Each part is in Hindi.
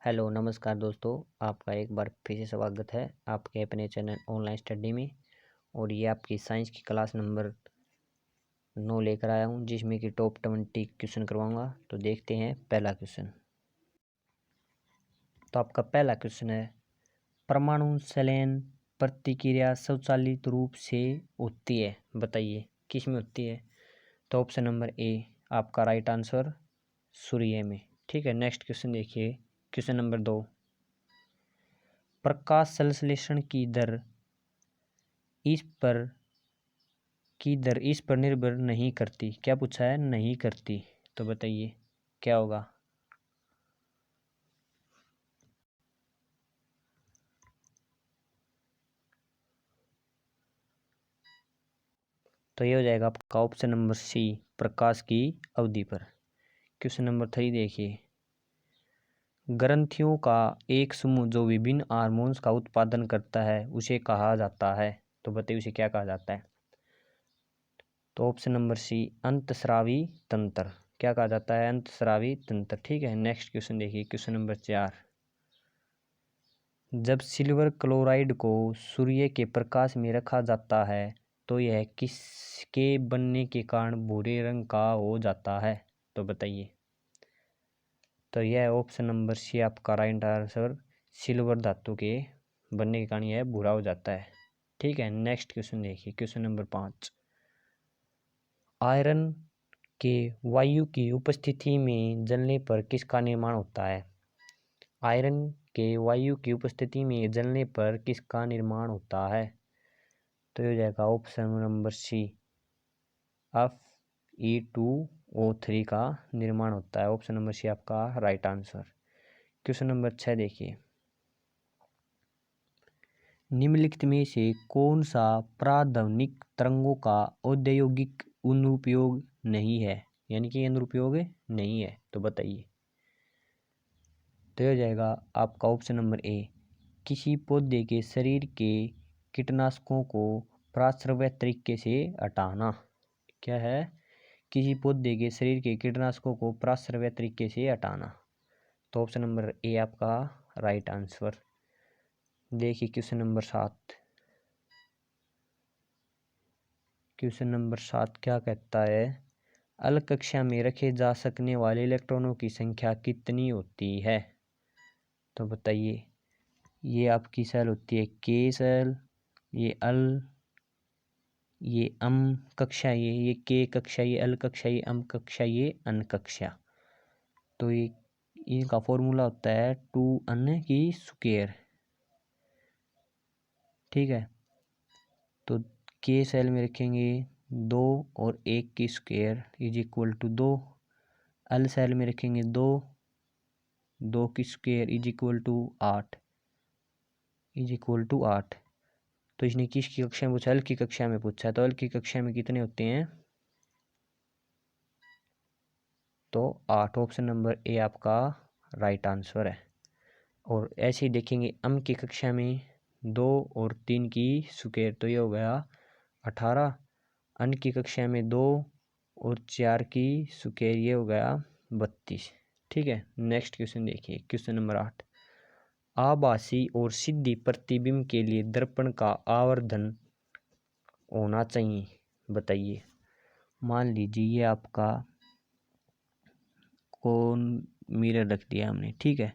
हेलो नमस्कार दोस्तों, आपका एक बार फिर से स्वागत है आपके अपने चैनल ऑनलाइन स्टडी में। और ये आपकी साइंस की क्लास नंबर 9 लेकर आया हूँ, जिसमें कि टॉप 20 क्वेश्चन करवाऊँगा। तो देखते हैं पहला क्वेश्चन। तो आपका पहला क्वेश्चन है, परमाणु संलयन प्रतिक्रिया स्वचालित रूप से होती है, बताइए किस में होती है। तो ऑप्शन नंबर ए आपका राइट आंसर सूर्य में। ठीक है, नेक्स्ट क्वेश्चन देखिए। क्वेश्चन नंबर 2, प्रकाश संश्लेषण की दर इस पर निर्भर नहीं करती। क्या पूछा है? नहीं करती। तो बताइए क्या होगा। तो ये हो जाएगा आपका ऑप्शन नंबर सी, प्रकाश की अवधि पर। क्वेश्चन नंबर 3 देखिए, ग्रंथियों का एक समूह जो विभिन्न हार्मोन्स का उत्पादन करता है उसे कहा जाता है। तो बताइए उसे क्या कहा जाता है। तो ऑप्शन नंबर सी, अंतस्रावी तंत्र। क्या कहा जाता है? अंतस्रावी तंत्र। ठीक है, नेक्स्ट क्वेश्चन देखिए। क्वेश्चन नंबर 4, जब सिल्वर क्लोराइड को सूर्य के प्रकाश में रखा जाता है तो यह किसके बनने के कारण भूरे रंग का हो जाता है। तो बताइए। तो यह ऑप्शन नंबर सी आपका राइट आंसर, सिल्वर धातु के बनने के कारण यह भूरा हो जाता है। ठीक है, नेक्स्ट क्वेश्चन देखिए। क्वेश्चन नंबर 5, आयरन के वायु की उपस्थिति में जलने पर किसका निर्माण होता है। आयरन के वायु की उपस्थिति में जलने पर किसका निर्माण होता है। तो ये हो जाएगा ऑप्शन नंबर सी, Fe2O3 का निर्माण होता है। ऑप्शन नंबर सी आपका राइट आंसर। क्वेश्चन नंबर 6 देखिए, निम्नलिखित में से कौन सा प्राध्वनिक तरंगों का औद्योगिक अनुप्रयोग नहीं है, यानी कि अनुप्रयोग नहीं है। तो बताइए। तो हो जाएगा आपका ऑप्शन नंबर ए, किसी पौधे के शरीर के कीटनाशकों को प्रस्रव्य तरीके से हटाना। क्या है? किसी पौधे के शरीर के कीटनाशकों को प्रस्रव्य तरीके से हटाना। तो ऑप्शन नंबर ए आपका राइट आंसर। देखिए क्वेश्चन नंबर 7। क्वेश्चन नंबर 7 क्या कहता है, अल कक्षा में रखे जा सकने वाले इलेक्ट्रॉनों की संख्या कितनी होती है। तो बताइए। ये आपकी सेल होती है के सेल, ये अल, ये अम कक्षा, ये के कक्षा, ये अल कक्षा, ये अम कक्षा, ये अन कक्षा। तो ये इनका फॉर्मूला होता है 2n की स्क्वायर। ठीक है, तो के सेल में रखेंगे 2 और 1 की स्क्वायर इज इक्वल टू 2। अल सेल में रखेंगे 2 की स्क्वायर इज इक्वल टू 8। तो इसने किसकी कक्षा में पूछा? अल की कक्षा में पूछा। तो अल की कक्षा में कितने होते हैं? तो 8। ऑप्शन नंबर ए आपका राइट आंसर है। और ऐसे ही देखेंगे अम की कक्षा में 2 और 3 की स्क्वायर, तो ये हो गया 18। अन की कक्षा में 2 और 4 की स्क्वायर, ये हो गया 32। ठीक है, नेक्स्ट क्वेश्चन देखिए। क्वेश्चन नंबर 8, आभासी और सीधी प्रतिबिंब के लिए दर्पण का आवर्धन होना चाहिए। बताइए। मान लीजिए ये आपका कौन मिरर रख दिया हमने, ठीक है,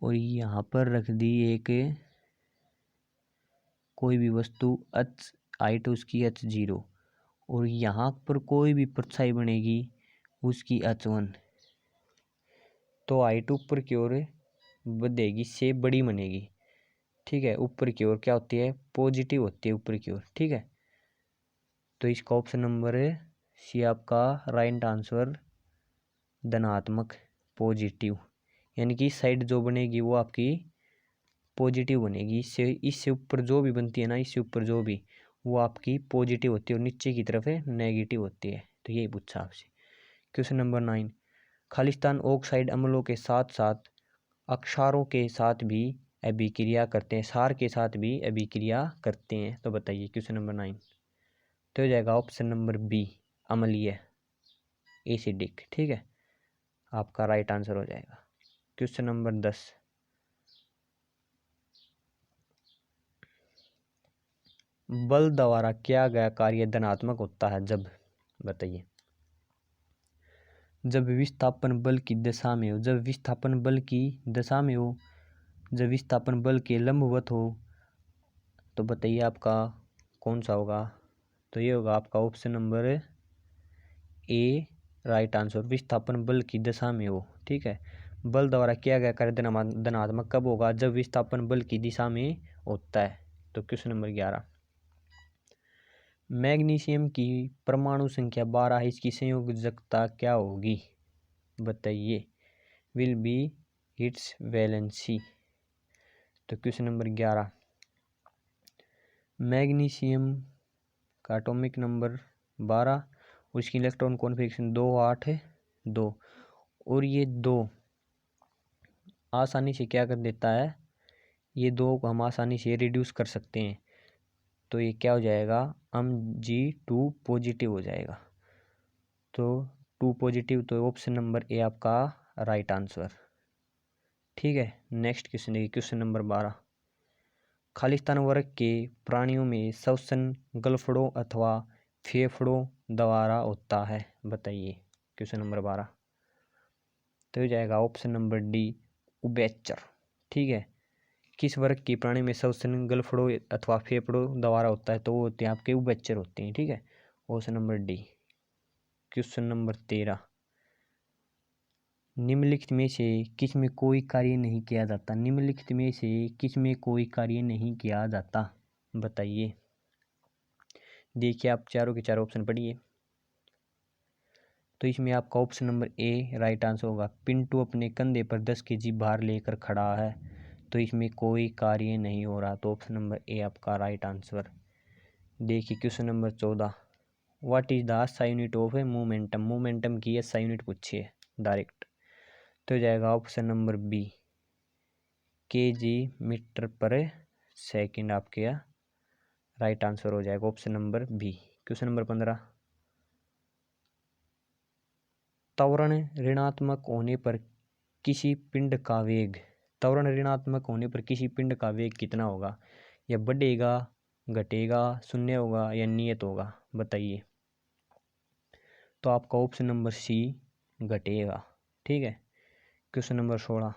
और यहाँ पर रख दी एक कोई भी वस्तु h हाइट उसकी h0, और यहाँ पर कोई भी परछाई बनेगी उसकी h1। तो हाइट ऊपर की ओर बढ़ेगी से बड़ी बनेगी। ठीक है, ऊपर की ओर क्या होती है? पॉजिटिव होती है ऊपर की ओर। ठीक है, तो इसका ऑप्शन नंबर सी आपका राइट आंसर, धनात्मक, पॉजिटिव, यानी कि साइड जो बनेगी वो आपकी पॉजिटिव बनेगी। इससे ऊपर जो भी बनती है ना, इससे ऊपर जो भी, वो आपकी पॉजिटिव होती है और नीचे की तरफ नेगेटिव होती है। तो यही पूछा आपसे। क्वेश्चन नंबर 9, खालिस्तान ऑक्साइड अम्लों के साथ साथ अक्षारों के साथ भी अभिक्रिया करते हैं, सार के साथ भी अभिक्रिया करते हैं। तो बताइए क्वेश्चन नंबर 9। तो हो जाएगा ऑप्शन नंबर बी, अम्लीय, एसिडिक। ठीक है, आपका राइट आंसर हो जाएगा। क्वेश्चन नंबर 10, बल द्वारा किया गया कार्य धनात्मक होता है जब, बताइए। जब विस्थापन बल की दशा में हो, जब विस्थापन बल की दशा में हो, जब विस्थापन बल के लंबवत हो, तो बताइए आपका कौन सा होगा। तो ये होगा आपका ऑप्शन नंबर ए राइट आंसर, विस्थापन बल की दशा में हो। ठीक है, बल द्वारा किया गया कार्य धनात्मक कब होगा, जब विस्थापन बल की दिशा में होता है। तो क्वेश्चन नंबर 11, मैग्नीशियम की परमाणु संख्या 12 है, इसकी संयोजकता क्या होगी, बताइए। Will be it's valency. तो क्वेश्चन नंबर 11, मैग्नीशियम का एटॉमिक नंबर 12, उसकी इलेक्ट्रॉन कॉन्फ़िगरेशन 2 8 है 2, और ये 2 आसानी से क्या कर देता है, ये 2 को हम आसानी से रिड्यूस कर सकते हैं। तो ये क्या हो जाएगा, Mg2 पॉजिटिव हो जाएगा। तो 2 पॉजिटिव, तो ऑप्शन नंबर ए आपका राइट आंसर। ठीक है, नेक्स्ट क्वेश्चन है क्वेश्चन नंबर 12, खालिस्तान वर्ग के प्राणियों में श्वसन गलफड़ों अथवा फेफड़ों द्वारा होता है, बताइए। क्वेश्चन नंबर 12, तो हो जाएगा ऑप्शन नंबर डी उभयचर। ठीक है, किस वर्ग के प्राणी में श्वसन गलफड़ों अथवा फेफड़ों द्वारा होता है, तो वो होते हैं आपके उभयचर होते हैं। ठीक है, option number D. Question number 13, निम्नलिखित में से किस में कोई कार्य नहीं किया जाता, निम्नलिखित में से किस में कोई कार्य नहीं किया जाता, बताइए। देखिए आप चारों के चारों ऑप्शन पढ़िए। तो इसमें आपका ऑप्शन नंबर ए राइट आंसर होगा, पिंटू अपने कंधे पर 10 केजी भार लेकर खड़ा है, तो इसमें कोई कार्य नहीं हो रहा। तो ऑप्शन नंबर ए आपका राइट आंसर। देखिए question number 14, what is the SI unit of a momentum, momentum की एसआई यूनिट पूछिए डायरेक्ट। तो जाएगा option number B KG meter पर सेकंड, आपके राइट आंसर हो जाएगा option number B. Question number 15, त्वरण ऋणात्मक होने पर किसी पिंड का वेग, त्वरण ऋणात्मक होने पर किसी पिंड का वेग कितना होगा, या बढ़ेगा, घटेगा, शून्य होगा या नियत होगा, बताइए। तो आपका ऑप्शन नंबर सी घटेगा। ठीक है, क्वेश्चन नंबर 16,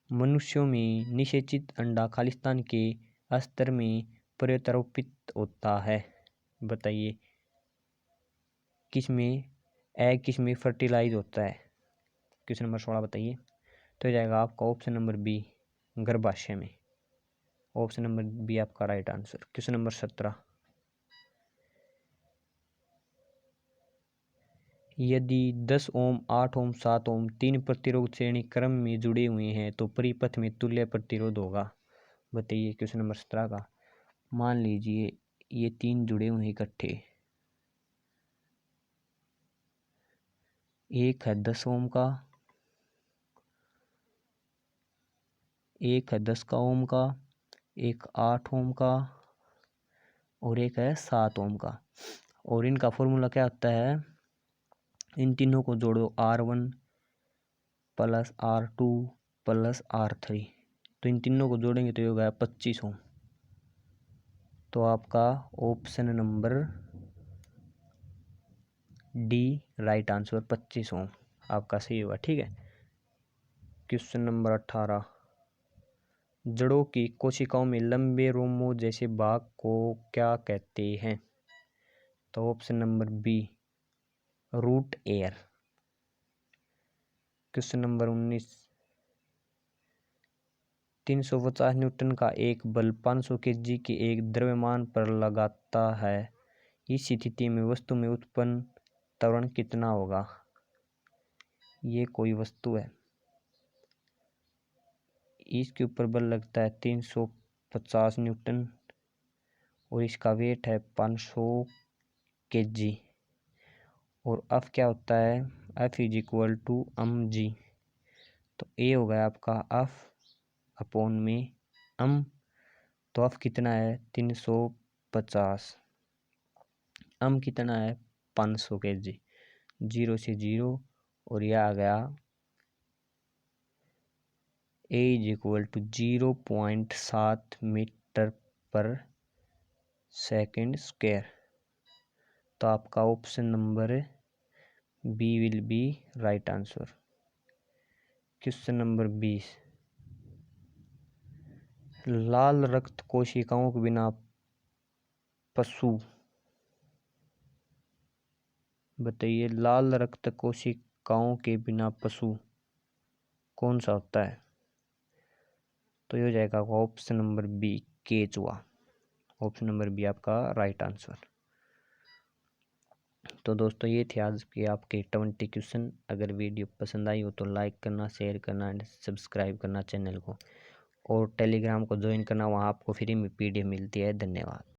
मनुष्यों में निषेचित अंडा खालिस्तान के स्तर में प्रत्यारोपित होता है, बताइए। किसमें एग किसमें फर्टिलाइज होता है, क्वेश्चन नंबर 16 बताइए। तो हो जाएगा आपका ऑप्शन नंबर बी गर्भाशय में, ऑप्शन नंबर बी आपका राइट आंसर। क्वेश्चन नंबर 17, यदि 10 ओम 8 ओम 7 ओम 3 प्रतिरोध श्रेणी क्रम में जुड़े हुए हैं तो परिपथ में तुल्य प्रतिरोध होगा, बताइए। क्वेश्चन नंबर 17 का, मान लीजिए ये 3 जुड़े हुए हैं इकट्ठे, एक है 10 ओम का, एक है 10 का ओम का, एक 8 ओम का, और एक है 7 ओम का। और इनका फॉर्मूला क्या होता है, इन तीनों को जोड़ो R1 plus R2 plus R3, तो इन तीनों को जोड़ेंगे तो ये होगा 25 ओम। तो आपका option number D right answer 25 ओम आपका सही होगा। ठीक है, क्वेश्चन नंबर 18, जड़ों की कोशिकाओं में लंबे रोमों जैसे भाग को क्या कहते हैं, तो option number B root air. Question number 19, 350 newton का एक बल 500 केजी के एक द्रव्यमान पर लगाता है, इस स्थिति में वस्तु में उत्पन्न त्वरण कितना होगा। ये कोई वस्तु है, इसके ऊपर बल लगता है 350 न्यूटन और इसका वेट है 500 केजी, और एफ क्या होता है, F is equal to M G. तो ए हो गया आपका एफ अपॉन में एम, तो एफ कितना है 350, एम कितना है 500 केजी, 0 से 0, और यह आ गया A is equal to 0.7 meter पर सेकेंड स्क्वायर। तो आपका option number B will be right answer. Question number 20, लाल रक्त कोशिकाओं के बिना पशु, बताइए लाल रक्त कोशिकाओं के बिना पशु कौन सा होता है? तो ये हो जाएगा ऑप्शन नंबर बी केचुआ। ऑप्शन नंबर बी आपका राइट आंसर। तो दोस्तों ये थे आज के आपके 20 क्वेश्चन। अगर वीडियो पसंद आई हो तो लाइक करना, शेयर करना एंड सब्सक्राइब करना चैनल को, और टेलीग्राम को ज्वाइन करना, वहाँ आपको फ्री में PDF मिलती है। धन्यवाद।